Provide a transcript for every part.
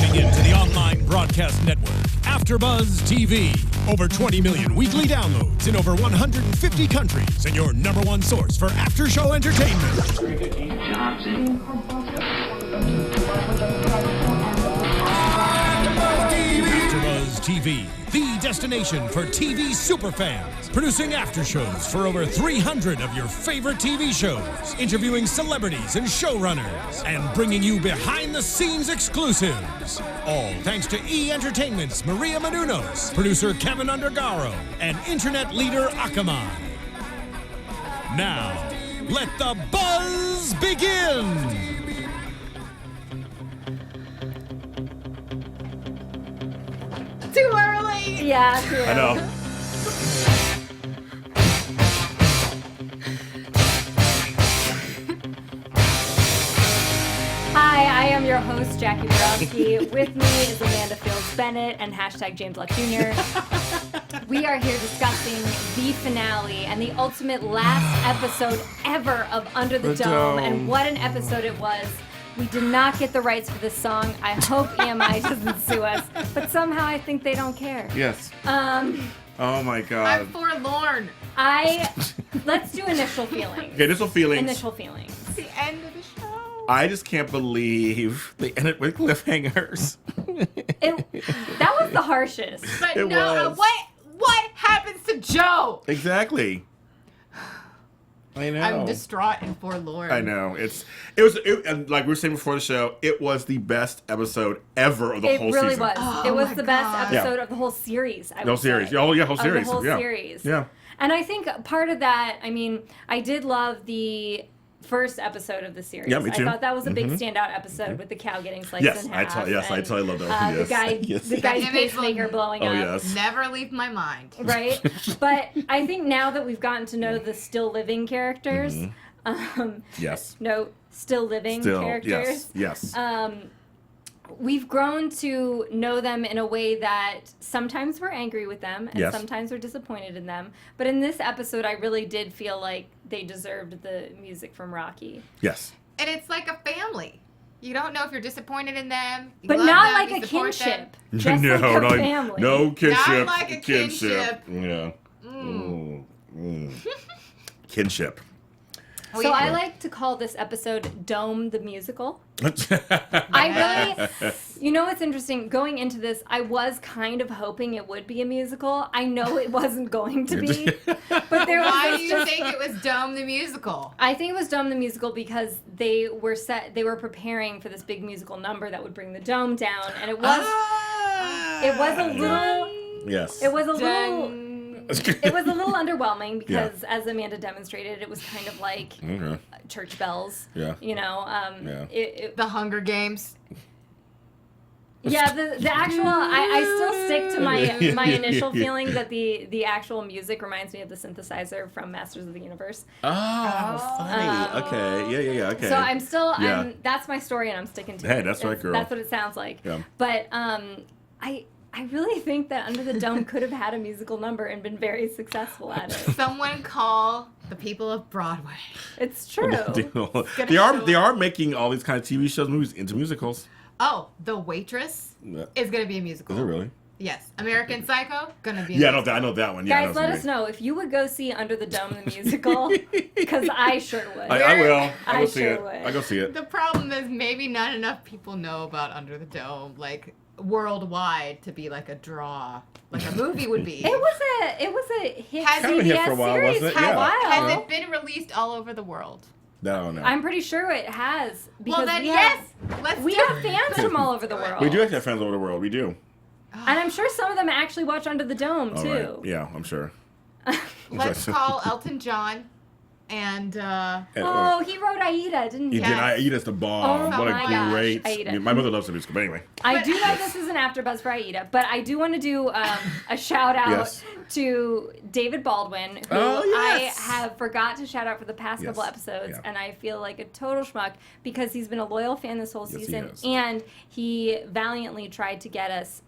Tuning in to the online broadcast network, AFTERBUZZ TV. Over 20 million weekly downloads in over 150 countries, and your number one source for after-show entertainment. AFTERBUZZ TV, the destination for TV superfans. Producing aftershows for over 300 of your favorite TV shows. Interviewing celebrities and showrunners. And bringing you behind-the-scenes exclusives. All thanks to E! Entertainment's Maria Menounos, producer Kevin Undergaro, and internet leader Akamai. Now, let the buzz begin! Too early! Yeah, too early. I know. Hi, I am your host, Jacque Borowski. With me is Amanda Fields Bennett and hashtag James Lott Jr. We are here discussing the finale and the ultimate last episode ever of Under the Dome. And what an episode it was. We did not get the rights for this song. I hope EMI doesn't sue us, but somehow I think they don't care. Yes. Oh my God. I'm forlorn. Let's do initial feelings. Okay, initial feelings. Initial feelings. It's the end of the show. I just can't believe they ended with cliffhangers. That was the harshest. But It no, was. what happens to Joe? Exactly. I know. I'm distraught and forlorn. I know. And like we were saying before the show, it was the best episode ever of the whole season. It really was. Oh It was my the best God. episode of the whole series. I The whole would say. series. Oh yeah, whole series. Of the whole yeah. series. Yeah. And I think part of that, I mean, I did love the first episode of the series. Yeah, me too. I thought that was a big standout episode with the cow getting sliced Yes, in half. I totally love that one. The guy, Yes. the guy's That image pacemaker will blowing Oh up. yes. Never leave my mind. Right? But I think now that we've gotten to know the still living characters, Yes. no, still living characters. Yes. We've grown to know them in a way that sometimes we're angry with them and Yes. sometimes we're disappointed in them. But in this episode, I really did feel like they deserved the music from Rocky. Yes. And it's like a family. You don't know if you're disappointed in them. You But love not them, like you a support kinship. them. Just like a family. No kinship. Not like a kinship. Yeah. Kinship. So I like to call this episode Dome the Musical. I really, you know what's interesting? Going into this, I was kind of hoping it would be a musical. I know it wasn't going to be. But there was Why this do you just- think it was Dome the Musical? I think it was Dome the Musical because they were preparing for this big musical number that would bring the dome down, and it was a little Yes. it was a little Dun. it was a little underwhelming because as Amanda demonstrated, it was kind of like Okay. church bells. Yeah. You know, Yeah. The Hunger Games. the actual I still stick to my initial feeling that the actual music reminds me of the synthesizer from Masters of the Universe. Oh, funny. Okay. Yeah. Okay. So I'm still Yeah. that's my story and I'm sticking to Hey, it. that's right, girl. That's what it sounds like. Yeah. But I really think that Under the Dome could have had a musical number and been very successful at it. Someone call the people of Broadway. It's true. They are making all these kind of TV shows, movies into musicals. Oh, The Waitress Yeah. is going to be a musical. Is it really? Yes. American Psycho, going to be a Yeah, musical. I know that one. Yeah, Guys, let us know if you would go see Under the Dome the musical, because I sure would. I will. I I'll go see sure it. would. I'll go see it. The problem is maybe not enough people know about Under the Dome, like worldwide, to be like a draw, like a movie would be. It was a hit Has CBS it hit for a while, series wasn't it? for a Yeah. while. Has it been released all over the world? No, no. I'm pretty sure it has. Because Well then, we yes, have, let's we do have it. fans from all over the world. We do actually have fans all over the world. We do. And I'm sure some of them actually watch Under the Dome, All too. right. Yeah, I'm sure. Let's call Elton John and Oh, he wrote Aida, didn't he? He did. Aida's the bomb. Oh what my a gosh, great. Aida. My mother loves the musical, but anyway. I do know this is an AfterBuzz for Aida, but I do want to do a shout out Yes. to David Baldwin, who Oh, yes. I have forgot to shout out for the past Yes. couple episodes, Yeah. and I feel like a total schmuck because he's been a loyal fan this whole Yes, he season, has. and he valiantly tried to get us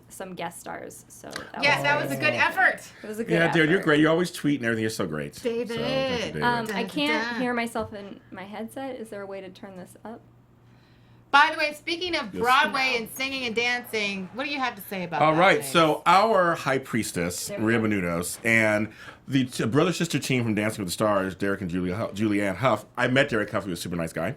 some guest stars. So that was a good effort. It was a good Yeah, dude, you're effort. great. You always tweet and everything. You're so great. David. So, thank you, David. I can't Dun-dun-dun. hear myself in my headset. Is there a way to turn this up? By the way, speaking of Broadway and singing and dancing, what do you have to say about that? All right, James? so our high priestess, Maria Menounos, and the brother-sister team from Dancing with the Stars, Derek and Julianne Hough. I met Derek Hough, he was a super nice guy.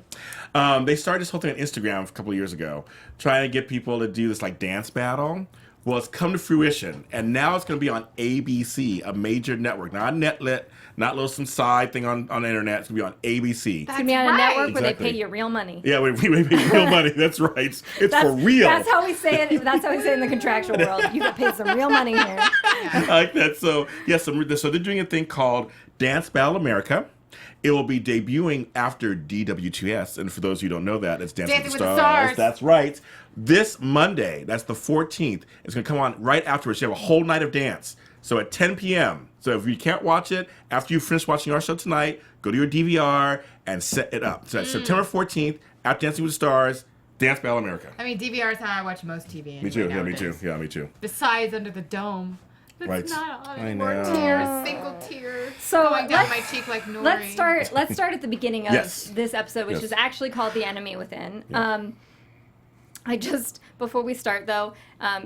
They started this whole thing on Instagram a couple of years ago, trying to get people to do this like dance battle. Well, it's come to fruition, and now it's going to be on ABC, a major network, not Netlit, not a little some side thing on the internet. It's going to be on ABC. It's going to be on a network where they pay you real money. Yeah, we pay real money. That's right. It's for real. That's how we say it. That's how we say it in the contractual world. You get paid some real money here. I like that. So, yes, so they're doing a thing called Dance Battle America. It will be debuting after DW2S, and for those who don't know that, it's Dancing with the Stars. That's right. This Monday, that's the 14th, it's going to come on right afterwards. You have a whole night of dance. So at 10 p.m. So if you can't watch it, after you finish watching our show tonight, go to your DVR and set it up. So that's September 14th, at Dancing with the Stars, Dance Battle America. I mean, DVR is how I watch most TV. Anyway, me too. Yeah, me nowadays. too. Yeah, me too. Besides Under the Dome. That's Right. not I on more know. tear, a single tear So going down my cheek like Nori. Let's start at the beginning of this episode, which Yes. is actually called The Enemy Within. Yeah. Before we start though,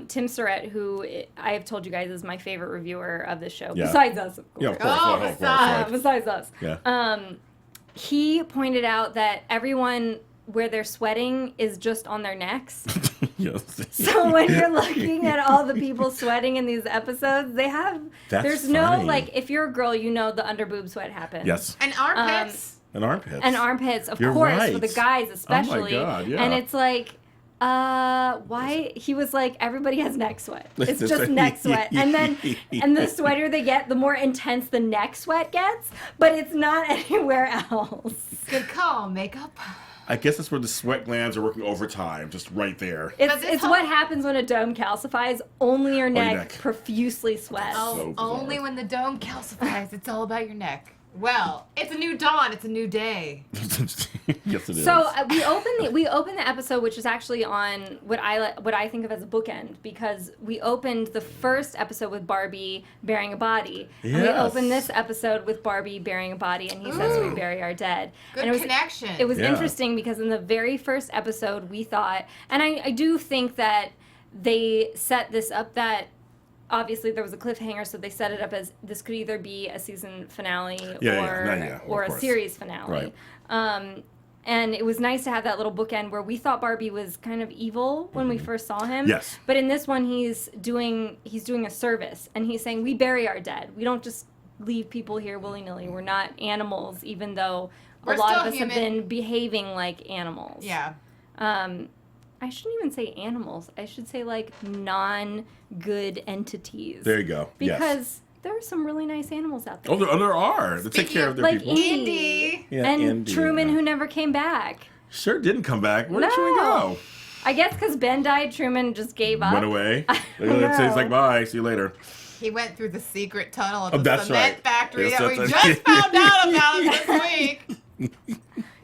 Tim Surratt, who I have told you guys is my favorite reviewer of this show, Yeah. besides us, of course. Yeah, of course. Oh, of course, besides. right. Besides us. Yeah. He pointed out that everyone where they're sweating is just on their necks. Yes. So when you're looking at all the people sweating in these episodes, they have That's there's funny. no like if you're a girl, you know the underboob sweat happens. Yes. And armpits. And armpits. And armpits, of You're course, right. for the guys especially. Oh my God, yeah. And it's like, why? He was like, everybody has neck sweat. It's just neck sweat. And then, and the sweater they get, the more intense the neck sweat gets, but it's not anywhere else. Good call, makeup. I guess that's where the sweat glands are working overtime, just right there. It's what happens when a dome calcifies. Only your neck, neck. profusely sweats. So Only bizarre. when the dome calcifies. It's all about your neck. Well, it's a new dawn. It's a new day. Yes, it is. So we open the episode, which is actually on what I think of as a bookend, because we opened the first episode with Barbie burying a body, and we Yes. opened this episode with Barbie burying a body, and he says we bury our dead. Good and it was, connection. It was Yeah. interesting because in the very first episode we thought, and I do think that they set this up that. Obviously, there was a cliffhanger, so they set it up as this could either be a season finale or a course. series finale. Right. And it was nice to have that little bookend where we thought Barbie was kind of evil when we first saw him. Yes. But in this one, he's doing a service, and he's saying we bury our dead. We don't just leave people here willy-nilly. We're not animals, even though We're a lot still of us human. have been behaving like animals. Yeah. I shouldn't even say animals. I should say like non-good entities. There you go. Because Yes. there are some really nice animals out there. Oh, there are. They take Speaking care of, of their like people. Indy. Yeah, and Andy, Truman, yeah. who never came back. Sure didn't come back. Where did Truman No. go? I guess because Ben died, Truman just gave up. Went away. don't It's know. like, bye. See you later. He went through the secret tunnel of Oh, the that's cement right. factory Yes, that we that's just right. found out about this week.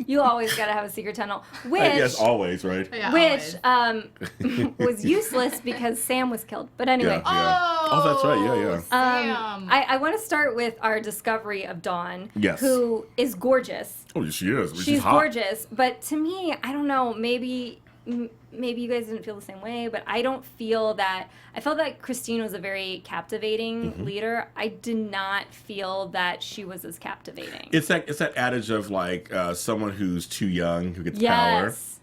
You always gotta have a secret tunnel, which Yes, always, right? Yeah, which always. was useless because Sam was killed. But anyway, Yeah. Oh, that's right. Yeah, yeah. Sam. I want to start with our discovery of Dawn, Yes. who is gorgeous. Oh, she is. She's hot. gorgeous, but to me, I don't know, maybe you guys didn't feel the same way, but I don't feel that. I felt that Christine was a very captivating Mm-hmm. leader. I did not feel that she was as captivating. It's that adage of like someone who's too young who gets power. Yes.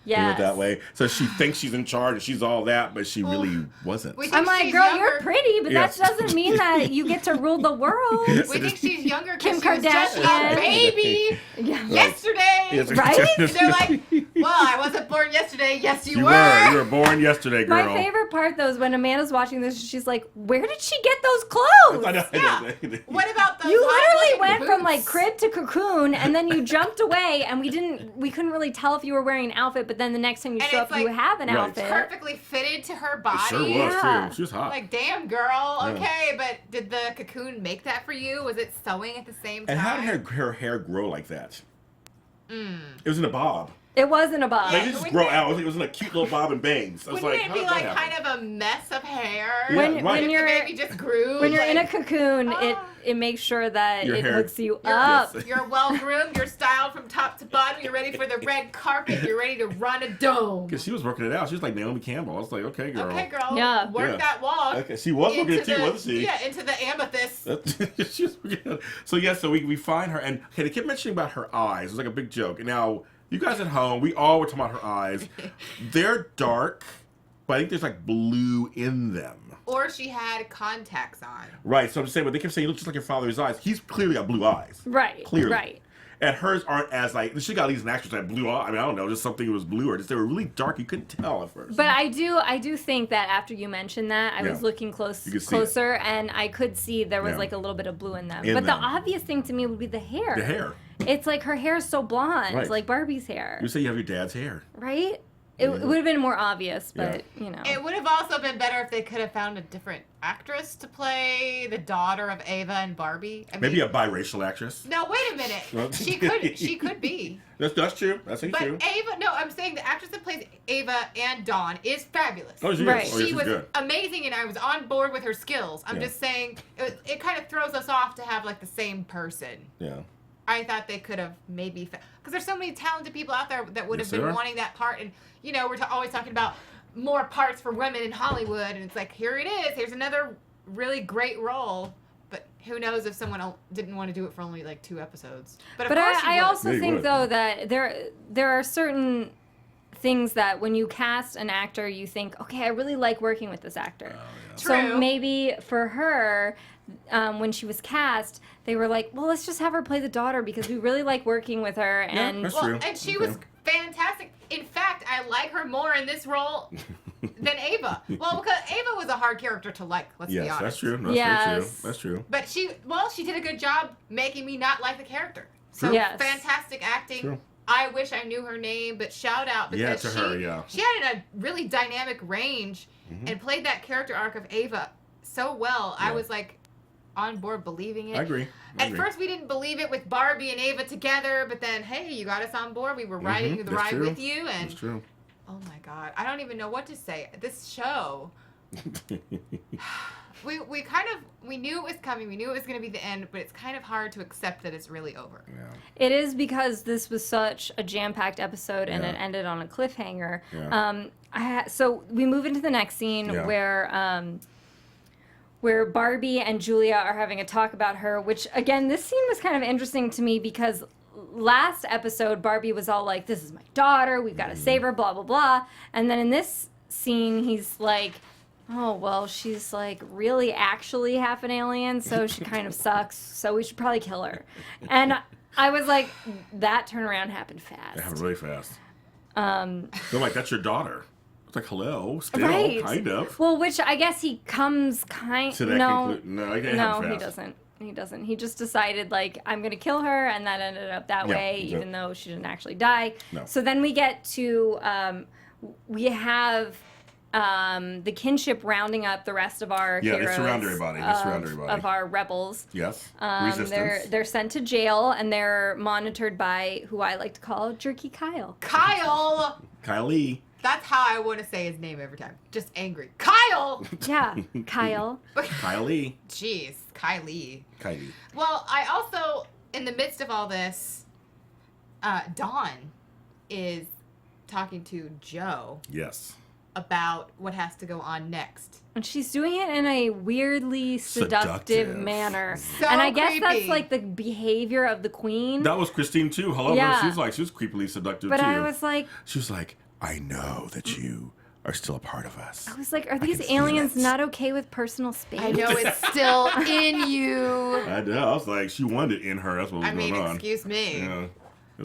Do it that Yes. way. So she thinks she's in charge and she's all that, but she really wasn't. We think I'm like, she's girl, younger. you're pretty, but Yes. that doesn't mean that you get to rule the world. We think she's younger Kim because she was just Kardashian. a baby Yeah. yesterday. Yes. Right? They're like, well, I wasn't born yesterday. Yes, you You were. were. You were born yesterday, girl. My favorite part, though, is when Amanda's watching this, she's like, where did she get those clothes? I know. Yeah. What about those? You literally hot-looking went from like boots? crib to cocoon, and then you jumped away, and we couldn't really tell if you were wearing an outfit. But then the next time you And show it's up, you like have an Right. outfit. perfectly fitted to her body. It sure was Yeah. too. She was hot. Like, damn, girl. Okay, but did the cocoon make that for you? Was it sewing at the same time? And how did her hair grow like that? It was in a bob. It wasn't a bob. Like, it just grow out. It was in a cute little bob and bangs. I was Wouldn't like, it be like kind of a mess of hair? Yeah, when right. you're, the baby just grew. when you're in a cocoon, it makes sure that Your it hair- hooks you up. Yes. You're well groomed. You're styled from top to bottom. You're ready for the red carpet. You're ready to run a dome. Because she was working it out. She was like Naomi Campbell. I was like, okay, girl. Okay, girl. Yeah. Work Yeah. that walk. Okay, she was working it too, wasn't she? Yeah, into the amethyst. She was working it. So yeah, so we find her, and okay, they kept mentioning about her eyes. It was like a big joke. And now, you guys at home, we all were talking about her eyes. They're dark, but I think there's like blue in them. Or she had contacts on. Right, so I'm just saying, but they kept saying, you look just like your father's eyes. He's clearly got blue eyes. Right. Clearly. Right. And hers aren't as like, she got at least an actress that had blue eyes. I mean, I don't know, just something that was blue, or just they were really dark. You couldn't tell at first. But I do think that after you mentioned that, I was looking You could see closer, and I could see there was Yeah. like a little bit of blue in them. In But them. the obvious thing to me would be the hair. The hair. It's like her hair is so blonde, Right. like Barbie's hair, You say you have your dad's hair. right? It would have been more obvious, but you know. It would have also been better if they could have found a different actress to play the daughter of Ava and Barbie. I Maybe mean, a biracial actress. No, wait a minute. Well, She could be. That's true. That's But true. Ava, no, I'm saying the actress that plays Ava and Dawn is fabulous. Oh, she Right. is. Oh, yeah, She she's was good. amazing, and I was on board with her skills. I'm Yeah. just saying, it kind of throws us off to have like the same person. Yeah. I thought they could have maybe, because there's so many talented people out there that would Yes, have been there are. wanting that part, and you know we're always talking about more parts for women in Hollywood, and it's like here it is, here's another really great role, but who knows if someone didn't want to do it for only like 2 episodes. But of course I you would. also Yeah, you think would. though that there are certain things that when you cast an actor, you think, okay, I really like working with this actor. So True. maybe for her, when she was cast, they were like, well, let's just have her play the daughter because we really like working with her. Yeah, And that's Well, true. and she Okay. was fantastic. In fact, I like her more in this role than Ava. Well, because Ava was a hard character to like. Let's be Yes, honest. that's true. That's very Yes. true. That's true. But she did a good job making me not like the character. So True. Yes. fantastic acting. True. I wish I knew her name, but shout out Yeah, because to her, yeah. she had a really dynamic range and played that character arc of Ava so well. I Yeah. was like on board believing it. I agree. I At agree. first, we didn't believe it with Barbie and Ava together, but then, hey, you got us on board. We were riding the That's ride true. with you, and That's true. oh my God, I don't even know what to say. This show, we knew it was coming. We knew it was going to be the end, but it's kind of hard to accept that it's really over. Yeah. it is because this was such a jam-packed episode and Yeah. it ended on a cliffhanger. Yeah. So we move into the next scene Yeah. where Barbie and Julia are having a talk about her, which, again, this scene was kind of interesting to me because last episode, Barbie was all like, this is my daughter, we've got to save her, blah, blah, blah. And then in this scene, he's like, oh, well, she's like really actually half an alien, so she kind of sucks, so we should probably kill her. And I was like, that turnaround happened fast. It happened really fast. They're like, that's your daughter. It's like, hello, still, Right. kind of. Well, which I guess he comes To that conclusion. No, it no, happened he fast. doesn't. He doesn't. He just decided, like, I'm going to kill her, and that ended up that Yeah, way, yeah. even though she didn't actually die. No. So then we get to, we have the kinship rounding up the rest of our Yeah, they heroes. surround everybody. They surround everybody. Of our rebels. Yes. They're Resistance. sent to jail, and they're monitored by who I like to call Jerky Kyle. Kyle! Kylie. That's how I want to say his name every time. Just angry. Kyle! Yeah, Kyle. Kylie. Jeez, Kylie. Kylie. Well, I also, in the midst of all this, Dawn is talking to Joe Yes. about what has to go on next. And she's doing it in a weirdly seductive Seductive. manner. So and I guess creepy. that's like the behavior of the queen. That was Christine too. Hello. Yeah. She was creepily seductive But too. I was like, She was like, I know that you are still a part of us. are these can feel aliens it. not okay with personal space? I know it's still in you. I know. I was like, she wanted it in her. That's what was I mean, going on. excuse me. Yeah. It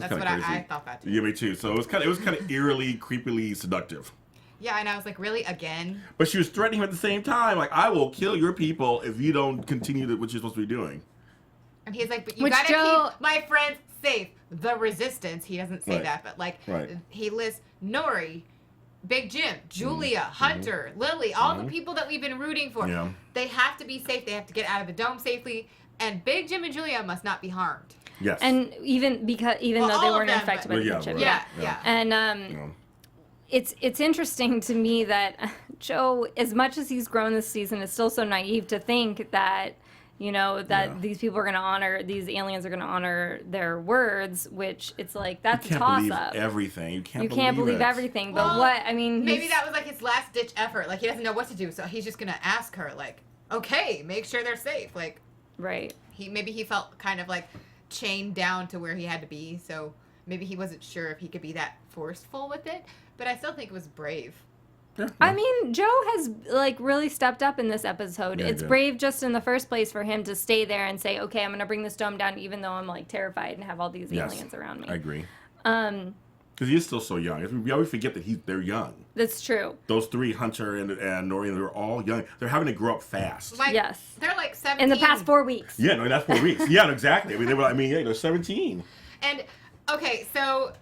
was That's kinda what crazy. I thought that too. Yeah, me too. So it was kind of eerily, creepily seductive. Yeah, and I was like, really? Again? But she was threatening him at the same time. Like, I will kill your people if you don't continue what you're supposed to be doing. And he's like, but you Which gotta Joe- keep my friends safe. The resistance. He doesn't say Right. that, but like, Right. he lists Nori, Big Jim, Julia, Hunter, Lily, all the people that we've been rooting for. Yeah. They have to be safe. They have to get out of the dome safely. And Big Jim and Julia must not be harmed. Yes. And even though they weren't infected by the Kinship. Yeah. And it's interesting to me that Joe, as much as he's grown this season, is still so naive to think that these people are going to honor, these aliens are going to honor their words, which it's like, that's a toss-up. You can't believe everything. You can't believe everything. But maybe that was like his last-ditch effort. Like, he doesn't know what to do, so he's just going to ask her, like, okay, make sure they're safe. Like, right. Maybe he felt kind of like chained down to where he had to be, so maybe he wasn't sure if he could be that forceful with it. But I still think it was brave. Yeah. I mean, Joe has like really stepped up in this episode. Yeah, it's brave just in the first place for him to stay there and say, okay, I'm going to bring this dome down even though I'm like terrified and have all these aliens around me. I agree. Because he is still so young. We always forget that they're young. That's true. Those three, Hunter and Nori, they're all young. They're having to grow up fast. Like, yes. They're like 17. In the past 4 weeks. Yeah, no, that's 4 weeks. Yeah, exactly. I mean, they're 17. And, okay, so...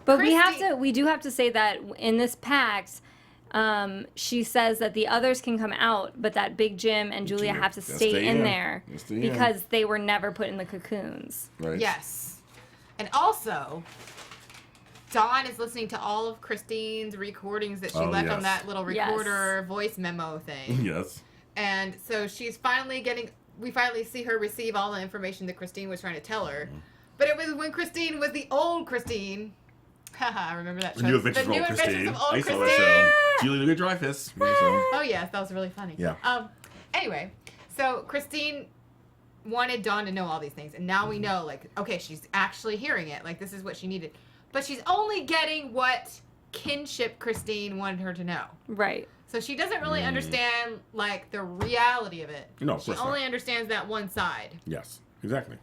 But we do have to say that in this pact, she says that the others can come out, but that Big Jim and Julia have to stay in there because they were never put in the cocoons. Right. Yes. And also, Dawn is listening to all of Christine's recordings that she left on that little recorder voice memo thing. Yes. And so she's we finally see her receive all the information that Christine was trying to tell her. But it was when Christine was the old Christine. Haha, I remember that show. The New Adventures of Old Christine. I saw that show. Julia Louis-Dreyfus. Oh, yes, that was really funny. Yeah. Anyway, so Christine wanted Dawn to know all these things, and now we know, like, okay, she's actually hearing it. Like, this is what she needed. But she's only getting what Kinship Christine wanted her to know. Right. So she doesn't really understand, like, the reality of it. No, of course She only understands that one side. Yes, exactly.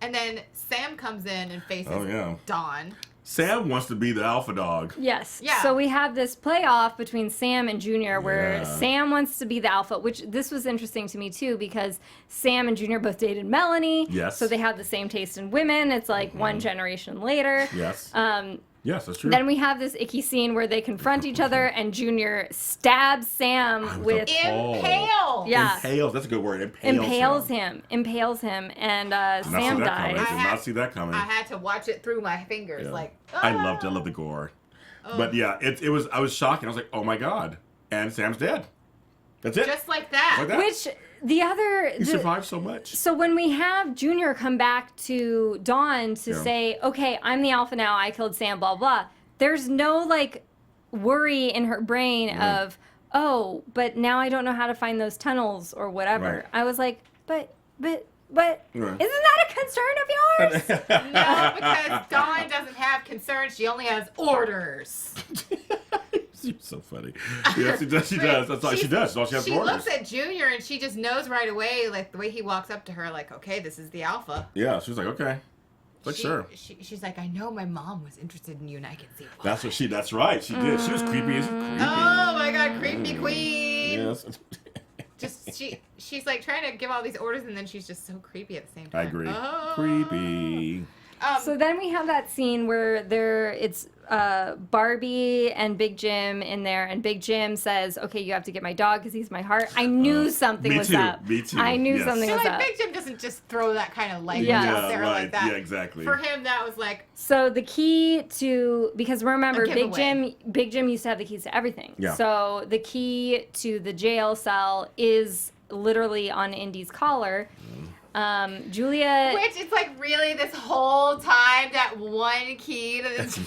And then Sam comes in and faces Dawn. Sam wants to be the alpha dog. Yes. Yeah. So we have this playoff between Sam and Junior where Sam wants to be the alpha, which this was interesting to me too because Sam and Junior both dated Melanie. Yes. So they have the same taste in women. It's like one generation later. Yes. Yes, that's true. Then we have this icky scene where they confront each other and Junior stabs Sam with... Impale! Yeah. Impales, that's a good word. Impales him, and Sam dies. I did not see that coming. I had to watch it through my fingers, like... I loved the gore. But yeah, it was. I was shocked, and I was like, oh my god. And Sam's dead. That's it. Just like that. Which... He survived so much. So when we have Junior come back to Dawn to say, okay, I'm the alpha now, I killed Sam, blah, blah, there's no, like, worry in her brain of, oh, but now I don't know how to find those tunnels or whatever. Right. I was like, but, isn't that a concern of yours? No, because Dawn doesn't have concerns. She only has orders. She's so funny. Yes, she does. That's all she does. That's all she has for orders. She looks at Junior and she just knows right away, like the way he walks up to her, like, okay, this is the alpha. Yeah, she was like, okay. Like, sure. She's like, I know my mom was interested in you and I can see why. That's right. She did. She was creepy as creepy. Oh my god, creepy queen. Yes. Just she's like trying to give all these orders and then she's just so creepy at the same time. I agree. Creepy. So then we have that scene where it's Barbie and Big Jim in there, and Big Jim says, okay, you have to get my dog because he's my heart. I knew something was up. Me too. I knew something was up. Big Jim doesn't just throw that kind of language out there like that. Yeah, exactly. For him, that was like... So the key to... Because remember, Big Jim used to have the keys to everything. Yeah. So the key to the jail cell is literally on Indy's collar. Julia... Which, it's like, really, this whole time, that one key that was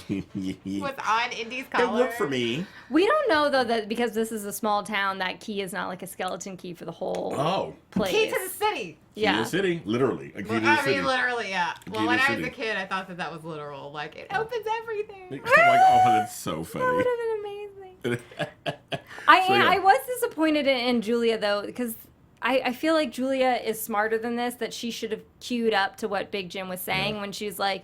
on Indy's collar? It worked for me. We don't know, though, that because this is a small town, that key is not like a skeleton key for the whole place. Key to the city. Key to the city, literally. A key to the city. Literally, yeah. Well, when I was a kid, I thought that was literal. Like, it opens everything. I'm like, oh, that's so funny. That would have been amazing. I was disappointed in Julia, though, because... I feel like Julia is smarter than this, that she should have queued up to what Big Jim was saying when she's like,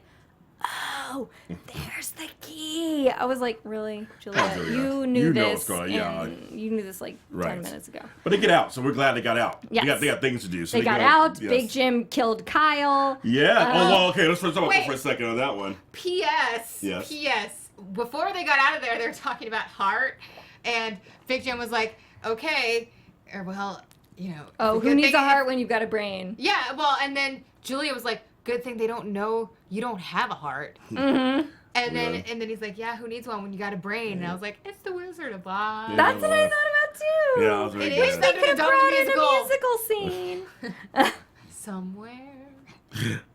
oh, there's the key. I was like, really, Julia? You knew this. You knew this like 10 minutes ago. But they get out, so we're glad they got out. Yes. They got things to do. So they got out. Yes. Big Jim killed Kyle. Yeah. Okay. Let's talk about for a second on that one. P.S. Yes. P.S. Before they got out of there, they were talking about Hart, and Big Jim was like, okay, well... You know, who needs a heart when you've got a brain? Yeah, well, and then Julia was like, good thing they don't know you don't have a heart. Mm-hmm. And then he's like, yeah, who needs one when you got a brain? And I was like, it's the Wizard of Oz. Yeah. That's what I thought about too. Yeah, that was very It good. is. They could have brought in a musical scene. Somewhere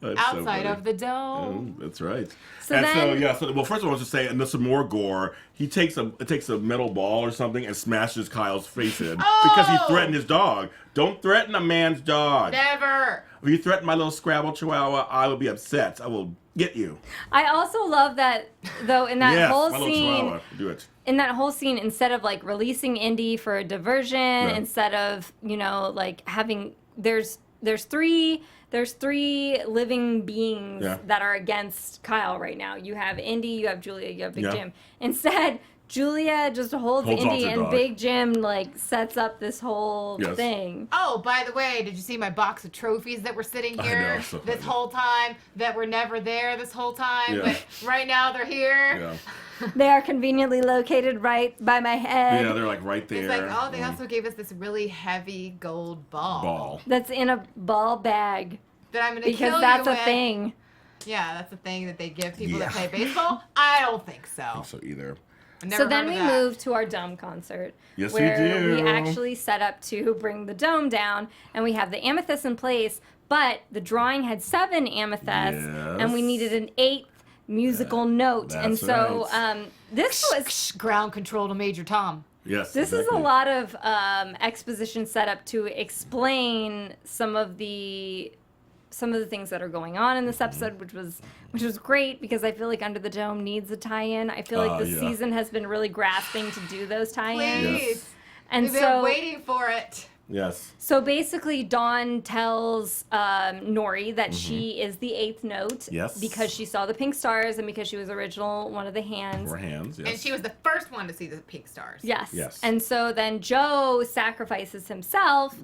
That's so outside funny. of the dome. That's right. So and then- well, first of all, I was just saying, and there's some more gore. He takes a metal ball or something and smashes Kyle's face in because he threatened his dog. Don't threaten a man's dog. Never. If you threaten my little Scrabble Chihuahua, I will be upset. I will get you. I also love that, though, in that Yes, whole my little scene. Chihuahua. Do it. In that whole scene, instead of like releasing Indy for a diversion, instead of like having there's three living beings that are against Kyle right now. You have Indy, you have Julia, you have Big Jim. Instead, Julia just holds Indy, and dog. Big Jim like sets up this whole thing. Oh, by the way, did you see my box of trophies that were sitting here so this funny. whole time, that were never there this whole time, Yeah. but right now they're here? Yeah. They are conveniently located right by my head. Yeah, they're like right there. It's like, oh, they also gave us this really heavy gold ball. That's in a ball bag That I'm going to kill because that's you a with. thing. Yeah, that's a thing that they give people that play baseball? I don't think so. I don't think so either. I've never So then heard we of that. move to our dome concert. Yes, we where do. we actually set up to bring the dome down, and we have the amethyst in place, but the drawing had 7 amethysts, and we needed an 8th musical note. And that's so right. this was ground control to Major Tom. Yes. this is a exactly. lot of exposition set up to explain some of the things that are going on in this episode, which was great because I feel like Under the Dome needs a tie-in. I feel like the season has been really grasping to do those tie-ins. Please. Yes. And We've been so waiting for it. Yes. so basically Dawn tells Nori that she is the 8th note Yes. because she saw the pink stars and because she was original one of the hands. 4 hands. Yes. And she was the first one to see the pink stars. Yes. Yes. And so then Joe sacrifices himself,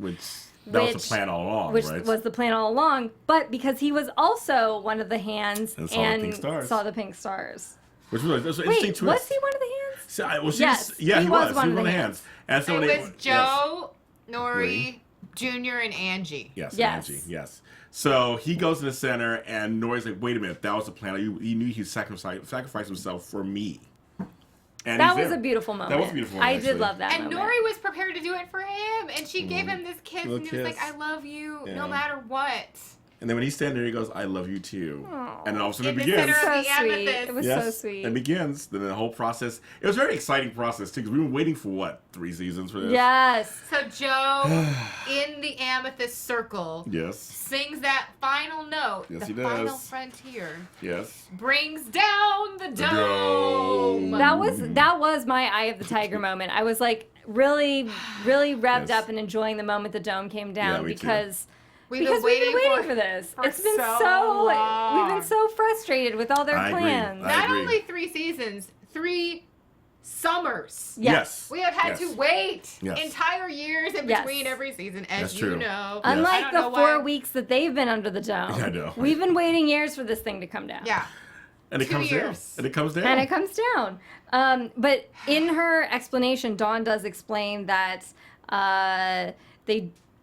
That was the plan all along, which right? was the plan all along, but because he was also one of the hands And saw the pink stars. saw the pink stars. Which was an interesting Wait, twist. was he one of the hands? So, well, Yes, he he was. was one He of was the hands. And so It when was they, Joe, Nori, Jr., and Angie. Yes, Yes. Angie, yes. So he goes to the center, and Nori's like, wait a minute, that was the plan. He knew he sacrificed himself for me. And That he's was there. a beautiful moment. That was a beautiful moment, I did actually. love that And moment. Nori was prepared to do it for him. And she gave him this kiss. Little And he was like, kiss. I love you Yeah. no matter what. And then when he's standing there, he goes, I love you too. And then all of a sudden In it the begins. center so of the sweet. amethyst. It was Yes, so sweet. It begins. Then the whole process. It was a very exciting process, too, because we were waiting for, what, 3 seasons for this? Yes. So Joe, in the amethyst circle, Yes. sings that final note, Yes, the he does. final frontier, Yes. brings down the dome. dome. That was my Eye of the Tiger moment. I was like really revved Yes. up and enjoying the moment the dome came down Yeah, me too. because We've we've been waiting for this. for It's been so long. we've been so frustrated with all their I agree. plans. I Not agree. only 3 seasons, 3 summers. Yes. We have had to wait Yes. entire years in Yes. between every season, as That's you true. know. Unlike I don't the know 4 why- weeks that they've been under the dome. I know. We've been waiting years for this thing to come down. Yeah. And it 2 comes down. years. And it comes down. And it comes down. But in her explanation, Dawn does explain that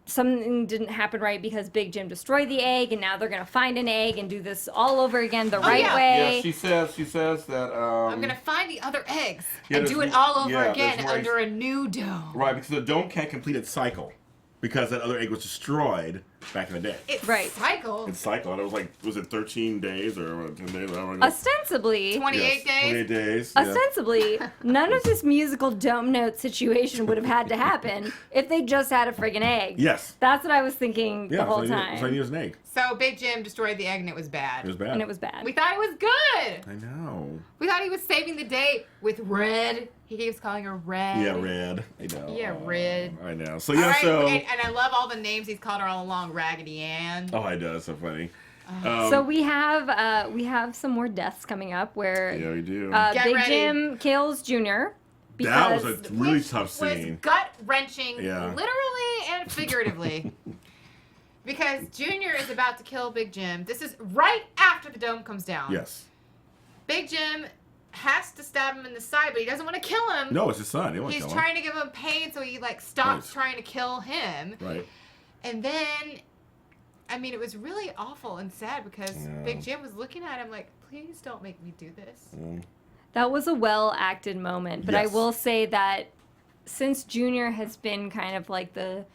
something didn't happen right because Big Jim destroyed the egg, and now they're gonna find an egg and do this all over again the right yeah. way. Yeah, she says that. I'm going to find the other eggs Yeah, and there's do it more- all over yeah, again there's more under a new dome. Right, because the dome can't complete its cycle because that other egg was destroyed back in the day. It's Right. cycle. Its cycle, and it was like, was it 13 days or 10 days? I don't know. Ostensibly, 28 days. 28 days. Yeah. ostensibly, none of this musical dome note situation would have had to happen if they just had a friggin' egg. Yes. That's what I was thinking Yeah, the whole so time. I need an egg. So Big Jim destroyed the egg and it was bad. It was bad. And it was bad. We thought it was good. I know. We thought he was saving the day with Red. He keeps calling her Red. Yeah, Red. I know. Yeah, Red. I know. So All yeah, right, so. and I love all the names he's called her all along. Raggedy Ann. Oh, I know. It's so funny. So we have some more deaths coming up where Yeah, we do. Get Big ready. Jim kills Junior. That was Because a really Which tough was scene. gut-wrenching, Yeah. literally and figuratively. Because Junior is about to kill Big Jim. This is right after the dome comes down. Yes. Big Jim has to stab him in the side, but he doesn't want to kill him. No, it's his son. He won't He's kill him. trying to give him pain, so he stops Right. trying to kill him. Right. And then I mean, it was really awful and sad because Big Jim was looking at him like, please don't make me do this. That was a well-acted moment, but I Yes. will say that since Junior has been kind of like the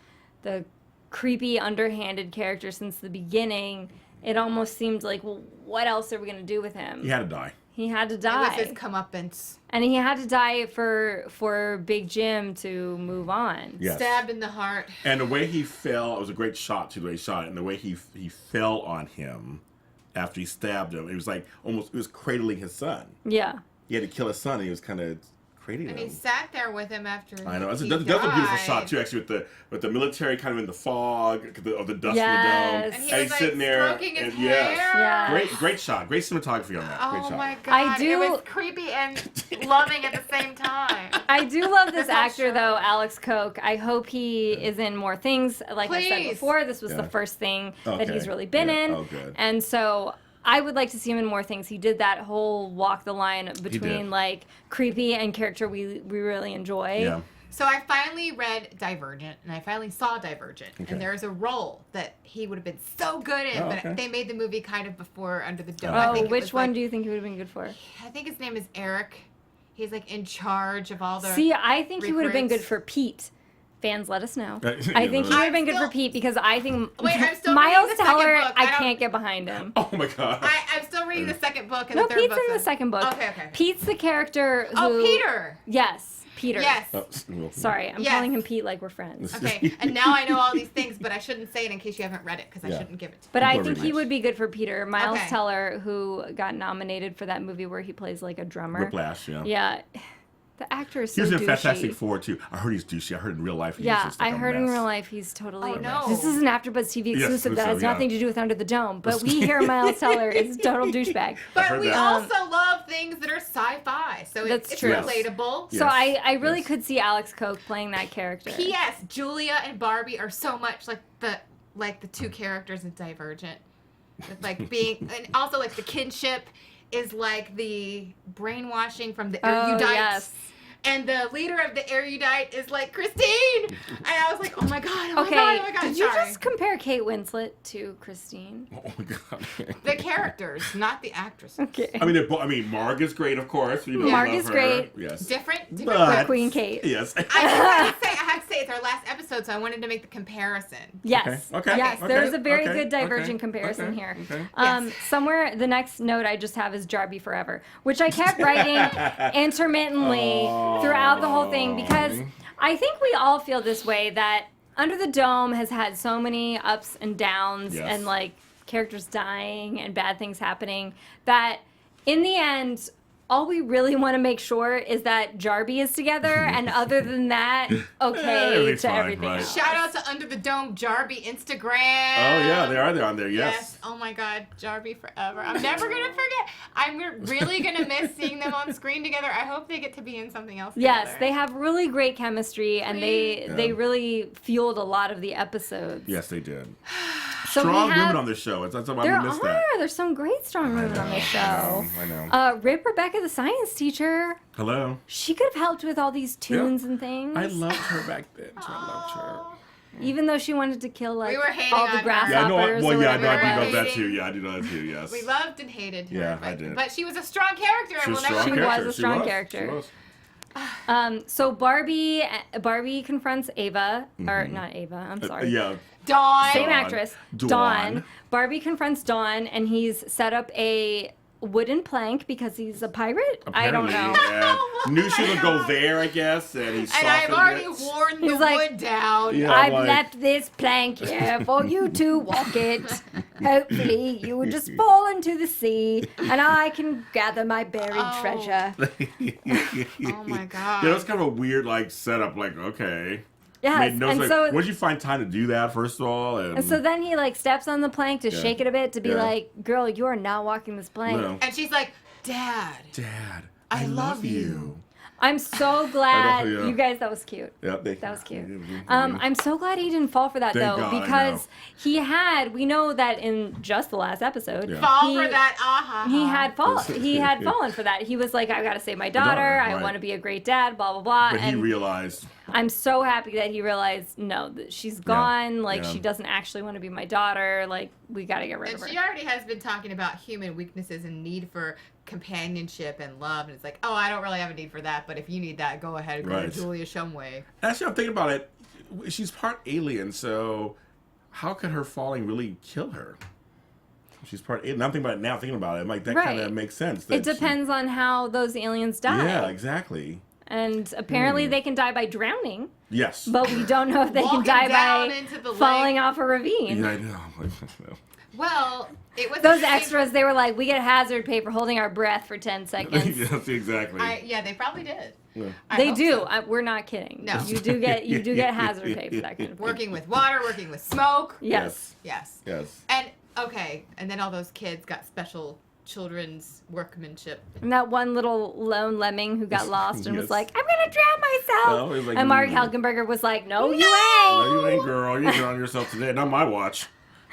creepy, underhanded character since the beginning, it almost seemed like, well, what else are we going to do with him? He had to die. He had to die. It was his comeuppance. And he had to die for Big Jim to move on. Yes. Stabbed in the heart. And the way he fell, it was a great shot too, the way he shot it, and the way he fell on him after he stabbed him, it was like almost, it was cradling his son. Yeah. He had to kill his son, and he was kind of cradling And him. he sat there with him after I know. That's a he beautiful died. shot too, actually, with the military kind of in the fog of the dust Yes. of And the he dome, was like sitting there. stroking his and yes. hair. Yeah. Great shot, great cinematography on that. Great Oh shot. my god! I do- It was creepy and loving at the same time. I do love this That's not actor, sure. though, Alex Koch. I hope he is in more things. Like I said Please. before, this was Yeah. the first thing that Okay. he's really been Yeah. in. Oh, good. And so I would like to see him in more things. He did that whole walk the line between did. like creepy and character we really enjoy. Yeah. So I finally read Divergent, and I finally saw Divergent, Okay. and there's a role that he would have been so good in, Oh, but okay. they made the movie kind of before Under the Dome. Oh, I Oh, think it which was one like- do you think he would have been good for? I think his name is Eric. He's like in charge of all the. See, I think he would have been good recruits. for Pete. Fans, let us know. Yeah, I think he would have been good I'm for Pete because I think Wait, I'm still Miles reading the second Teller, book. I I don't- can't get behind him. Oh my god. I'm still reading the second book, and No, the third Pete's book. in the second book. Okay. Pete's the character who... Oh, Peter. Yes, Peter. Yes. Oh, well, Sorry, I'm Yes. calling him Pete like we're friends. Okay, and now I know all these things, but I shouldn't say it in case you haven't read it, because I Yeah. shouldn't give it to But you. I People think are he really would be good for Peter. Miles Okay. Teller, who got nominated for that movie where he plays like a drummer. Whiplash, yeah. Yeah. The actor is so He was in douchey. Fantastic Four too. I heard he's douchey. I heard in real life he's Yeah, just like I a heard in mess. real life he's totally... Oh, no. This is an AfterBuzz TV Yes, exclusive that so, has yeah. nothing to do with Under the Dome. But we hear Miles Teller is a total douchebag. But heard we that. also love things that are sci-fi, so That's it's true. Yes. relatable. Yes. So I really Yes. could see Alex Koch playing that character. P.S. Julia and Barbie are so much like the two characters in Divergent, with like being, and also like the kinship is like the brainwashing from the erudite. Oh, yes. And the leader of the erudite is like Christine, and I was like, oh my god, oh my Okay, god, oh my god. did you Sorry. just compare Kate Winslet to Christine? Oh my god. The characters, not the actresses. Okay. I mean, Marg is great, of course. You know, Marg love is her. great. Yes. Different But Queen Kate. Yes. I have to say it's our last episode, so I wanted to make the comparison. Yes. Okay. Yes, Okay. there's a very Okay. good Divergent Okay. comparison Okay. here. Okay. Yes. Somewhere, the next note I just have is Jarby Forever, which I kept writing intermittently throughout the whole thing because I think we all feel this way that Under the Dome has had so many ups and downs Yes. and like characters dying and bad things happening that in the end, all we really want to make sure is that Jarby is together, and other than that, okay Everything's to fine, everything right. else. Shout out to Under the Dome Jarby Instagram. Oh yeah, they are. They're on there. Yes. Oh my God, Jarby forever. I'm never gonna forget. I'm really gonna miss seeing them on screen together. I hope they get to be in something else. Yes, together. they have really great chemistry, and they Yeah. really fueled a lot of the episodes. Yes, they did. So we Strong have- women on this show. That's why There we missed are. that. There's some great strong women on this show. I know. Rip Rebecca, the science teacher. Hello. She could have helped with all these tunes and things. I loved her back then. I loved her. Even though she wanted to kill like We were hating all on the her. grasshoppers. Yeah, I know. or Well, yeah, I know. I whatever. do know Hating. that too. Yeah, I do know that too. Yes. We loved and hated her. Yeah, but, I did. But she was a strong character. She and was we'll never strong She character. was a strong character. She was. So Barbie confronts Ava, or not Ava. I'm sorry. Yeah. Dawn. Same Dawn. actress. Dawn. Dawn. Barbie confronts Dawn, and he's set up a wooden plank because he's a pirate. I don't know. And knew she would go there, I guess, and he And softened I've already it. worn the He's like- wood down. Yeah, I've like- left this plank here for you to walk it. Hopefully, you will just fall into the sea, and I can gather my buried Oh. treasure. Oh my God. Yeah, that's kind of a weird like setup. Like, okay. Yes, Made no and sense. so Where'd you find time to do that? First of all, and so then he like steps on the plank to Yeah. shake it a bit to be Yeah. like, "Girl, you are not walking this plank." No. And she's like, Dad. Dad, I I love love you. you. I'm so glad yeah. you guys. That was cute. Yeah, that was cute. I'm so glad he didn't fall for that Thank though, God, because he had. We know that in just the last episode, fall for that. He had fallen for that. He was like, "I got to save my daughter. Right. I want to be a great dad." Blah blah blah. But and he realized. I'm so happy that he realized, no, that she's gone. Like, Yeah. she doesn't actually want to be my daughter. Like, we got to get rid of her. And she already has been talking about human weaknesses and need for companionship and love. And it's like, oh, I don't really have a need for that. But if you need that, go ahead and go to Julia Shumway. Actually, I'm thinking about it. She's part alien, so how could her falling really kill her? She's part alien. I'm thinking about it now, thinking about it. I'm like, that kind of makes sense. It depends on how those aliens die. Yeah, exactly. And apparently they can die by drowning. Yes. But we don't know if they can die by falling off a ravine. Yeah, I know. Well, it was those extras. They were like, we get hazard pay for holding our breath for 10 seconds. Yes, exactly. Yeah, they probably did. Yeah. They do. We're not kidding. No, you do get hazard pay for that kind of thing. Working with water, working with smoke. Yes. And and then all those kids got special children's workmanship. And that one little lone lemming who got lost and was like, I'm going to drown myself. Like, and Mark Helgenberger was like, no, you ain't. No, you ain't, girl. You're drowning yourself today. Not my watch.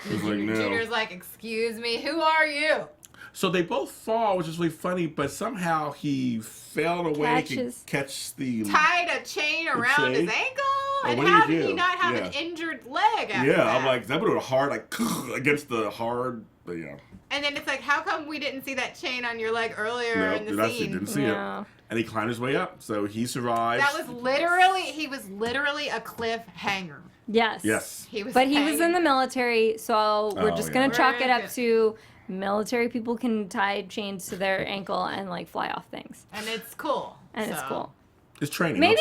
He was like, no. Junior's like, excuse me, who are you? So they both fall, which is really funny, but somehow he fell away to catch the... Tied a chain around his ankle? And how did he not have an injured leg after that? I'm like, that would have been hard, like, against the hard... But yeah. And then it's like, how come we didn't see that chain on your leg earlier in the scene? Didn't see it. And he climbed his way up, so he survived. He was literally a cliffhanger. Yes. He was but he was in the military, so we're just going to chalk it up to military people can tie chains to their ankle and, like, fly off things. And it's cool. It's cool. It's training. Maybe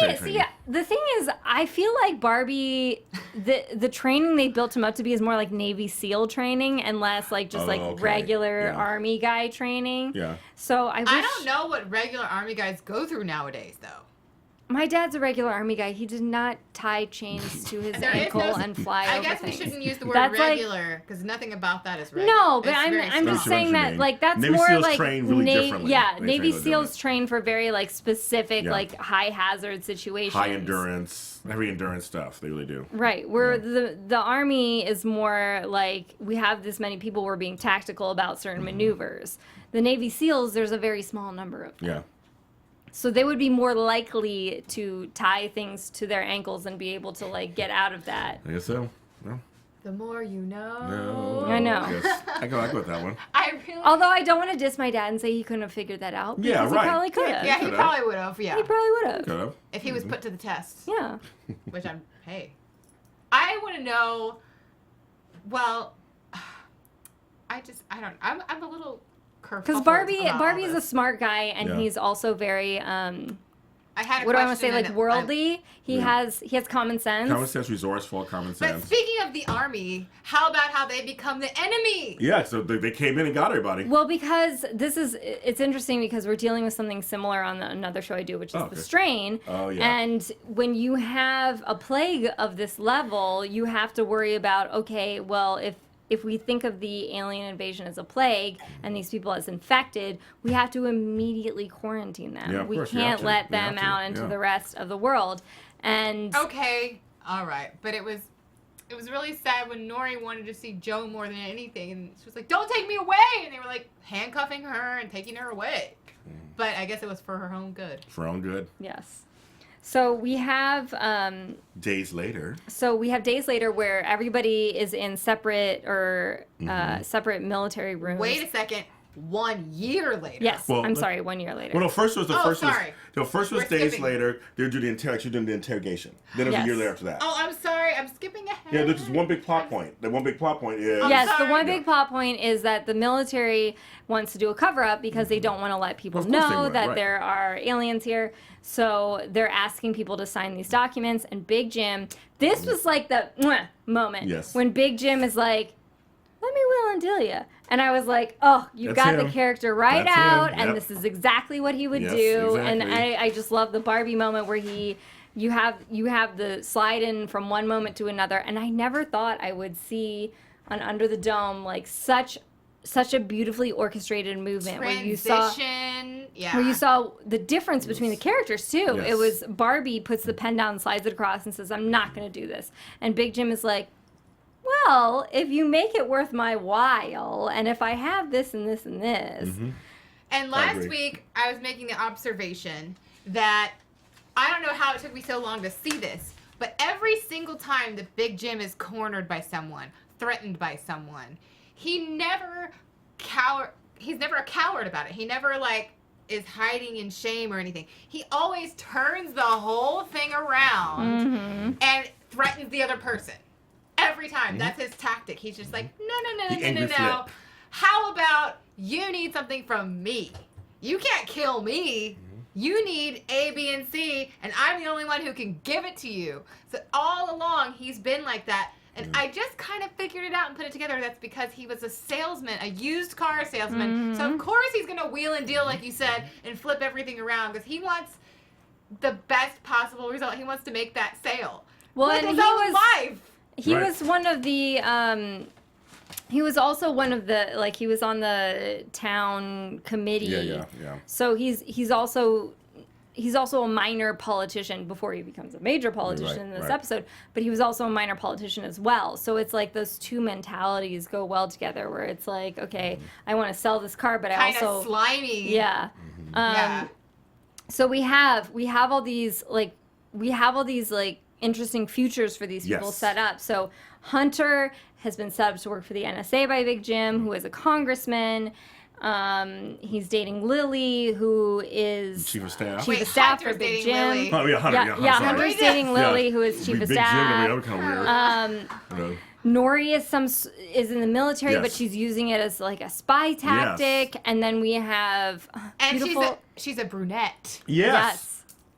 the thing is, I feel like Barbie, the training they built him up to be is more like Navy SEAL training and less like just regular Army guy training. Yeah. So I don't know what regular Army guys go through nowadays, though. My dad's a regular Army guy. He did not tie chains to his ankle and fly over things. I guess we shouldn't use the word regular because nothing about that is regular. No, but I'm just saying that like that's Navy more SEALs like train really differently. Yeah, Navy SEAls train for very like specific like high hazard situations. High endurance, heavy endurance stuff. They really do. Right. Where the Army is more like we have this many people. We're being tactical about certain maneuvers. The Navy SEAls, there's a very small number of them. Yeah. So they would be more likely to tie things to their ankles and be able to like get out of that. I guess so. No. The more you know. No. I know. Yes. I go with that one. Although I don't want to diss my dad and say he couldn't have figured that out. Yeah, right. He probably could have. Yeah, he probably would have. Yeah. He probably would have. Could have. If he was put to the test. Yeah. Which I want to know. Well, I'm a little. Because Barbie is a smart guy, and he's also very what do I want to say, like worldly. He has common sense. Common sense, resourceful, common sense. But speaking of the Army, how about how they become the enemy? Yeah, so they came in and got everybody. Well, because it's interesting because we're dealing with something similar on another show I do, which is The Strain. Oh, yeah. And when you have a plague of this level, you have to worry about, okay, well, if we think of the alien invasion as a plague and these people as infected, we have to immediately quarantine them. Yeah, we can't let them out into the rest of the world. And okay, all right, but it was really sad when Nori wanted to see Joe more than anything, and she was like, "Don't take me away!" And they were like handcuffing her and taking her away. But I guess it was for her own good. For her own good. Yes. So we have days later. So we have days later where everybody is in separate separate military rooms. Wait a second. 1 year later. Yes. Well, I'm sorry. 1 year later. Well, no. First was days skipping. later. They would do the interrogation. Then it was a year later after that. Oh, I'm sorry. I'm skipping ahead. Yeah, there's just one big plot point. The one big plot point is the one big plot point is that the military wants to do a cover up because they don't want to let people know that there are aliens here. So they're asking people to sign these documents. And Big Jim, this was like the moment when Big Jim is like, "Let me will and Delia." And I was like, "Oh, you got the character right out, and this is exactly what he would do." Exactly. And I just love the Barbie moment where you have the slide in from one moment to another. And I never thought I would see on Under the Dome like such such a beautifully orchestrated movement where you saw the difference between the characters too. Yes. It was Barbie puts the pen down, slides it across, and says, "I'm not going to do this," and Big Jim is like, "Well, if you make it worth my while, and if I have this and this and this." Mm-hmm. And last week, I was making the observation that I don't know how it took me so long to see this, but every single time that Big Jim is cornered by someone, threatened by someone, he's never a coward about it. He never is hiding in shame or anything. He always turns the whole thing around and threatens the other person. Every time. That's his tactic. He's just like, no. How about you need something from me? You can't kill me. You need A, B, and C, and I'm the only one who can give it to you. So all along, he's been like that. And I just kind of figured it out and put it together. That's because he was a salesman, a used car salesman. So, of course, he's going to wheel and deal, like you said, and flip everything around because he wants the best possible result. He wants to make that sale. Well, with and his own life. He was one of the... he was also one of the... he was on the town committee. Yeah. So he's also a minor politician before he becomes a major politician in this episode, but he was also a minor politician as well. So it's like those two mentalities go well together where it's like, okay, I want to sell this car, but I also... Kind of slimy. Yeah. So we have all these, interesting futures for these people set up. So Hunter has been set up to work for the NSA by Big Jim, who is a congressman. He's dating Lily, who is chief of staff. Wait, for Big Jim. Lily. Oh yeah, Hunter. Hunter's dating Lily, who is chief of staff. Big Jim, kind of weird. Nori is in the military, but she's using it as a spy tactic. And then we have she's a brunette. Yes.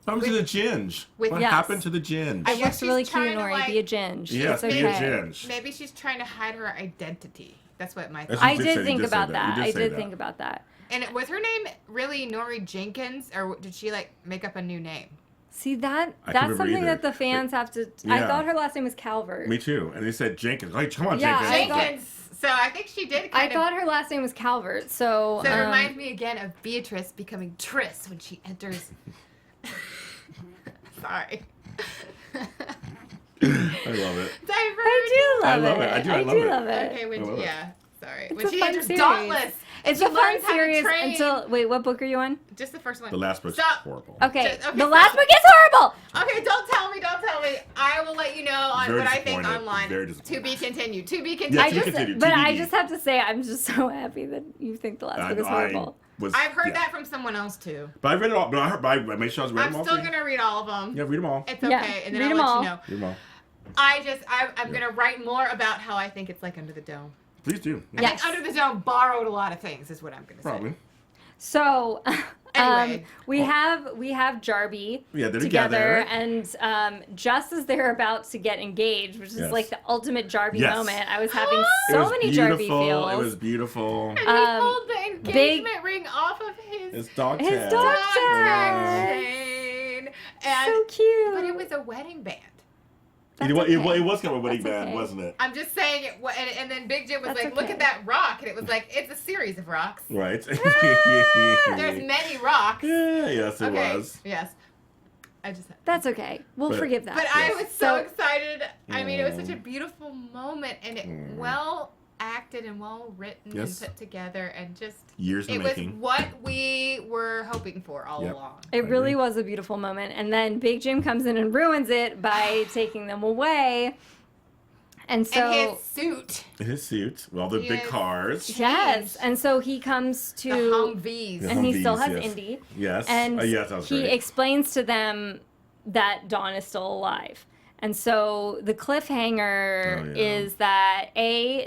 What happened to the ginge? What happened to the ginge? I guess really cute, Nori. Be a ginge. Yes, it's okay. be a ginge. Maybe she's trying to hide her identity. That's what my. I did think about that. I did think about that. And was her name really Nori Jenkins, or did she make up a new name? See that's something that the fans have to. I thought her last name was Calvert. Me too. And they said Jenkins. Come on, Jenkins. Jenkins. So I think she did. I thought her last name was Calvert. So it reminds me again of Beatrice becoming Triss when she enters. Sorry. I love it. Divergent. I love it. I love it. Okay, sorry. It's when she fun enters series. Dauntless. It's a fun series until... Wait, what book are you on? Just the first one. The last book's horrible. Okay, the last book is horrible! Okay, don't tell me. I will let you know on what I think online. Very to be continued. To be continued. Yeah, to be continued. But I just have to say, I'm just so happy that you think the last book is horrible. I've heard that from someone else too. But I've read it all. But I made sure I was read them all. I'm still gonna read all of them. Yeah, read them all. It's okay, and then I'll let you know. Read them all. I'm gonna write more about how I think it's like Under the Dome. Please do. I think Under the Dome borrowed a lot of things, is what I'm gonna say. Probably. So, anyway, we have Jarby they're together, and just as they're about to get engaged, which is the ultimate Jarby moment, I was having so many Jarby feels. It was beautiful. And he pulled the engagement ring off of his dog tag. chain. And, so cute. But it was a wedding band. It was kind of a wedding band, wasn't it? I'm just saying it. And then Big Jim was look at that rock. And it was it's a series of rocks. Right. There's many rocks. Yeah, yes, it was. Yes. That's okay. We'll forgive that. But I was so excited. I mean, it was such a beautiful moment. And it well acted and well written and put together. And just... Years in the making. It was what we were hoping for all along. It really was a beautiful moment. And then Big Jim comes in and ruins it by taking them away. And so... And his suit. With all the big cars. Yes. And so he comes to... The Humvees. And he still has Indy. Yes. And that was he great. explains to them that Dawn is still alive. And so the cliffhanger is that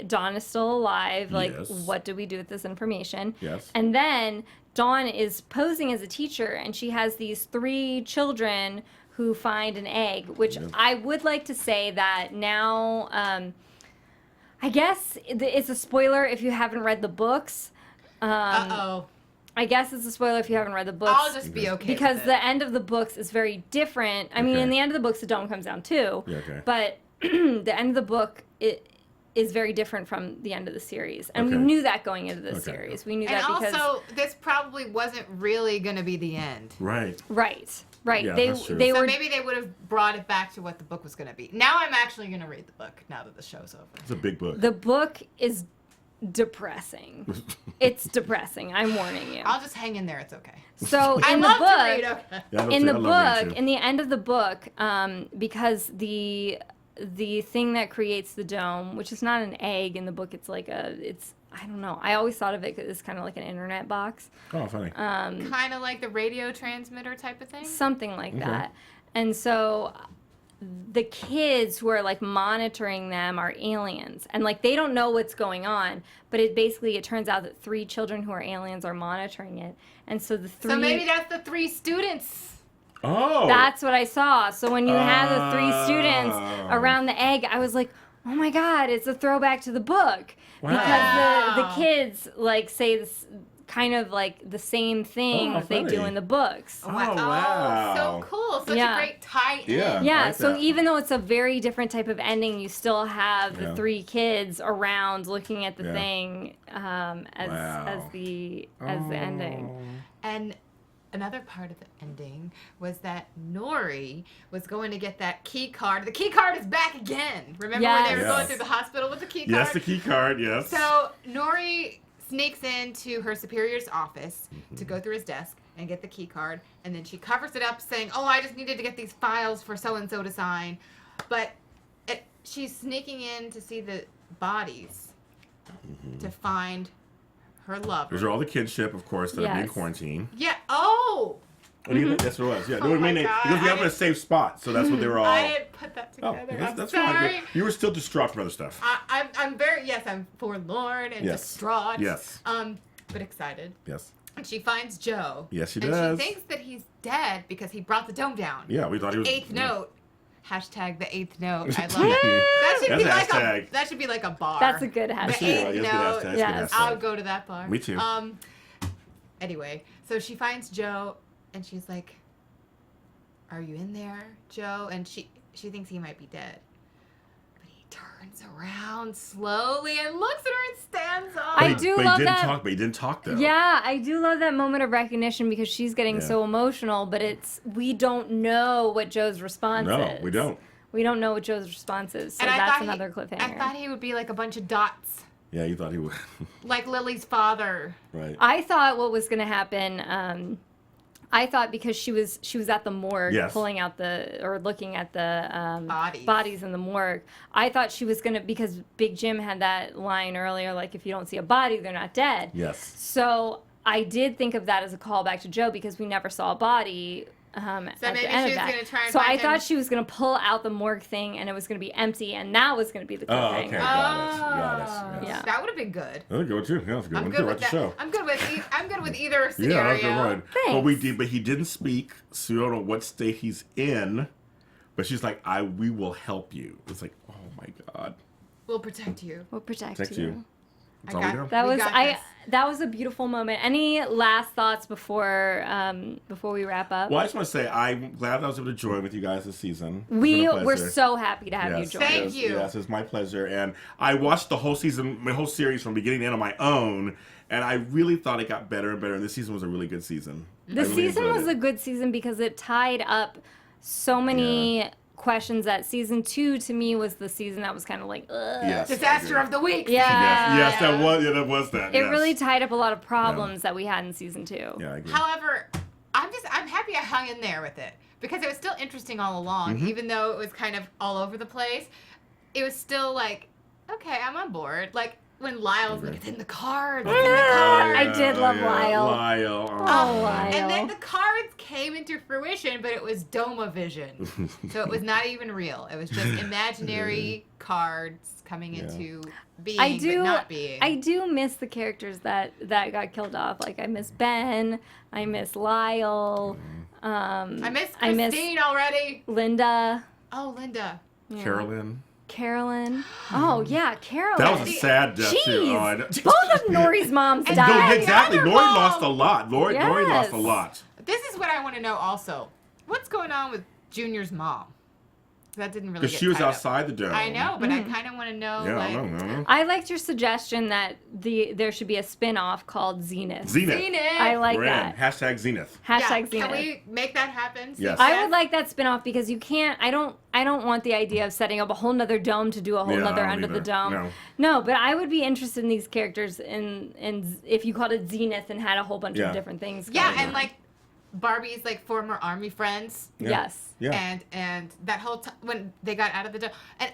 Dawn is still alive. What do we do with this information? Yes. And then Dawn is posing as a teacher, and she has these 3 children who find an egg, which I would like to say that now, I guess it's a spoiler if you haven't read the books. I guess it's a spoiler if you haven't read the books. I'll just be okay because with the end of the books is very different. I mean, in the end of the books, the dome comes down too. Yeah, okay. But the end of the book, is very different from the end of the series. And we knew that going into the series. We knew that because... And also, this probably wasn't really going to be the end. Right. Right. Yeah, They So were... maybe they would have brought it back to what the book was going to be. Now I'm actually going to read the book now that the show's over. It's a big book. The book is depressing. It's depressing. I'm warning you. I'll just hang in there. It's okay. So I in the love to book... read, okay. Yeah, in the I love reading book, too. in the end of the book, because the thing that creates the dome, which is not an egg in the book, it's like I don't know. I always thought of it as kind of like an internet box. Oh, funny. Kind of like the radio transmitter type of thing? Something like that. And so the kids who are like monitoring them are aliens, and like they don't know what's going on, but it turns out that 3 children who are aliens are monitoring it. And so the 3... So maybe that's the 3 students. Oh. That's what I saw. So when you have the 3 students around the egg, I was like, oh my God, it's a throwback to the book. Wow. Because the kids like say this kind of like the same thing that they do funny. in the books. Oh, wow. So cool. Such Yeah. a great tie-in. Yeah. Yeah, like so that. even though it's a very different type of ending, you still have the Yeah. 3 kids around looking at the Yeah. thing Wow. as the ending. And another part of the ending was that Nori was going to get that key card. The key card is back again. Remember when they were going Yes. through the hospital with the key card? Yes, the key card, yes. So Nori sneaks into her superior's office to go through his desk and get the key card, and then she covers it up saying, oh, I just needed to get these files for so-and-so to sign. But she's sneaking in to see the bodies to find her lover. Those are all the kinship, of course, that are being Yes. quarantined. Yeah. Oh! That's what it was. Yeah. Oh my God, Because we have I a safe spot, so that's what they were all. I didn't put that Oh, together. that's I'm fine. sorry. But you were still distraught from other stuff. I'm very, I'm forlorn and Yes. distraught. Yes. But excited. Yes. And she finds Joe. Yes, she and does. she thinks that he's dead because he brought the dome down. Yeah, we thought he was. 8th note. Hashtag the 8th note. I love it. That should That's be a like hashtag. that should be like a bar. That's a good The hashtag. That's 8th good. note. That's a good Yes. hashtag. I'll go to that bar. Me too. Anyway, so she finds Joe and she's like, "Are you in there, Joe?" And she thinks he might be dead. But he turns around slowly and looks at her and stands up. I do love that. But he didn't talk though. Yeah, I do love that moment of recognition because she's getting so emotional, but we don't know what Joe's response is. No, we don't. We don't know what Joe's response is, so And that's another cliffhanger. I thought he would be like a bunch of dots, Yeah, you thought he would. like Lily's father. Right. I thought what was going to happen. I thought because she was at the morgue pulling out looking at the bodies in the morgue. I thought she was gonna, because Big Jim had that line earlier, like if you don't see a body, they're not dead. Yes. So I did think of that as a callback to Joe because we never saw a body. At maybe the end she of was that. gonna try and so find I thought him. she was gonna pull out the morgue thing and it was gonna be empty, and that was gonna be the Oh, cliffhanger. okay. Got it. Yeah. That would have been good. That would go too. Yeah, that's a good I'm one. good Good with right that. the show. I'm good with either scenario. Yeah, that's a good one. Thanks. But he didn't speak, so we don't know what state he's in. But she's like, we will help you. It's like, oh my God. We'll protect you. We'll protect Protect you. you. That's I all we got do. That We was got this. that was a beautiful moment. Any last thoughts before we wrap up? Well, I just want to say I'm glad I was able to join with you guys this season. It's We been a were pleasure. so happy to have you Yes, join. Thank yes, you. Yes, it's my pleasure. And I watched the whole season, my whole series from beginning to end on my own, and I really thought it got better and better. And this season was a really good season. The season was a good season because it tied up so many questions. That season 2 to me was the season that was kind of like, ugh. Yes, Disaster of the week. Yeah. Yes, that was that. It yes. really tied up a lot of problems that we had in season 2. Yeah, I agree. However, I'm happy I hung in there with it because it was still interesting all along, Mm-hmm. even though it was kind of all over the place. It was still like, okay, I'm on board. Like when Lyle's like, it's in the cards. It's in the cards. I did love Lyle. Lyle. Oh, Lyle. And then the cards came into fruition, but it was Doma-vision. So it was not even real. It was just imaginary cards coming into being, but not being. I do miss the characters that got killed off. Like I miss Ben. I miss Lyle. I miss Christine already. Linda. Oh, Linda. Carolyn. Oh yeah, Carolyn. That was a sad death too. Jeez. Oh, I know. Both of Nori's moms And died. No, exactly. Another Lori mom. lost a lot. Lori lost a Yes. lot. This is what I want to know also. What's going on with Junior's mom? So that didn't really Because get she was tied up. outside the dome. I know, but I kind of want to know. Yeah, like, I don't know. I liked your suggestion that there should be a spin-off called Zenith. Zenith. I like We're that. in. Hashtag Zenith. Hashtag yeah, Zenith. can we make that happen? Yes. I would like that spin-off because you can't. I don't want the idea of setting up a whole nother dome to do a whole Yeah, nother I don't under the either. dome. No, but I would be interested in these characters in if you called it Zenith and had a whole bunch of different things. Yeah, going and on. like Barbie's like former army friends. Yeah. Yes. Yeah. And that whole time when they got out of the dome, and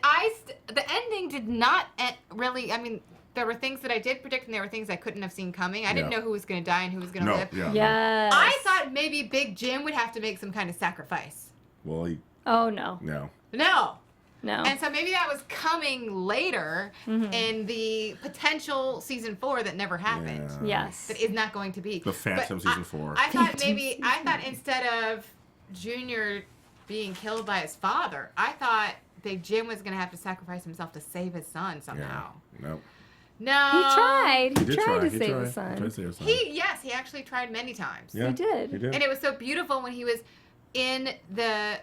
the ending did not really. I mean, there were things that I did predict, and there were things I couldn't have seen coming. I didn't know who was going to die and who was going to live. Yeah. Yes. I thought maybe Big Jim would have to make some kind of sacrifice. Well, Oh no. no. No. No. And so maybe that was coming later in the potential season 4 that never happened. Yes. That is not going to be. The Phantom season 4. I thought instead of Junior being killed by his father, I thought Big Jim was going to have to sacrifice himself to save his son somehow. No. No. He tried. He did tried try. to save his son. He actually tried many times. Yeah, He did. And it was so beautiful when he was in the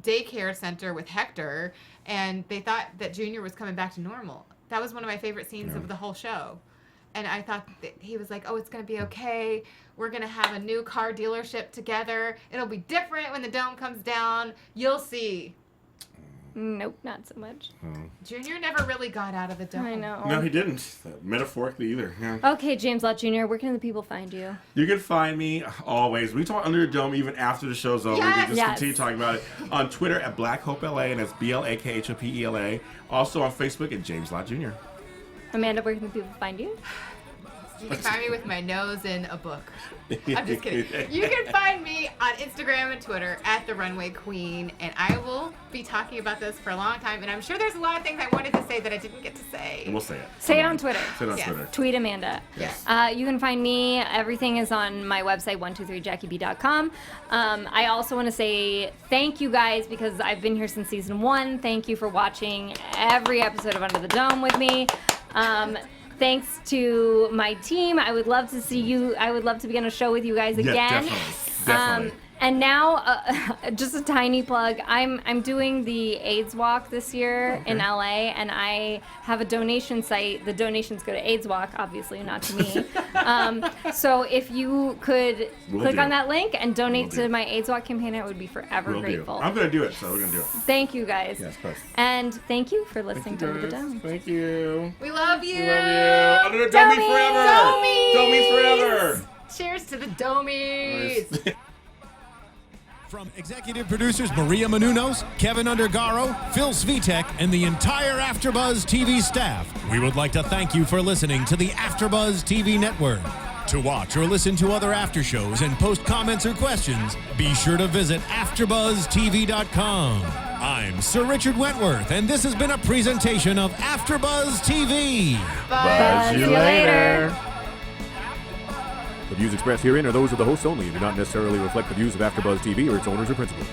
daycare center with Hector, and they thought that Junior was coming back to normal. That was one of my favorite scenes of the whole show. And I thought that he was like, oh, it's going to be okay. We're going to have a new car dealership together. It'll be different when the dome comes down. You'll see. Nope, not so much. Junior never really got out of the dome. I know. No, he didn't. Metaphorically either. Yeah. Okay, James Lott Jr., where can the people find you? You can find me always. We talk Under the Dome even after the show's over. Yes! We can just Yes. continue talking about it on Twitter at BlackHopeLA, and that's BLAKHOPELA. Also on Facebook at James Lott Jr. Amanda, where can the people find you? You can find me with my nose in a book. I'm just kidding. You can find me on Instagram and Twitter at The Runway Queen, and I will be talking about this for a long time, and I'm sure there's a lot of things I wanted to say that I didn't get to say. And we'll say it. Say it on Twitter. Say it on Yes. Twitter. Tweet Amanda. Yes. You can find me. Everything is on my website, 123jackieb.com. I also want to say thank you guys because I've been here since season 1. Thank you for watching every episode of Under the Dome with me. Thanks to my team. I would love to see you. I would love to be on a show with you guys again. Yeah, definitely. And now, just a tiny plug. I'm doing the AIDS walk this year in LA, and I have a donation site. The donations go to AIDS Walk, obviously, not to me. So if you could click on that link and donate to my AIDS Walk campaign, I would be forever grateful. I'm going to do it, so we're going to do it. Thank you guys. Yes, please. And thank you for listening to Under the Dome. Thank you. We love you. We love you. Under the Dome forever. Domies. Domies forever. Cheers to the Domies. From executive producers Maria Menounos, Kevin Undergaro, Phil Svitek, and the entire AfterBuzz TV staff, we would like to thank you for listening to the AfterBuzz TV network. To watch or listen to other after shows and post comments or questions, be sure to visit AfterBuzzTV.com. I'm Sir Richard Wentworth, and this has been a presentation of AfterBuzz TV. Buzz you later. The views expressed herein are those of the hosts only and do not necessarily reflect the views of AfterBuzz TV or its owners or principals.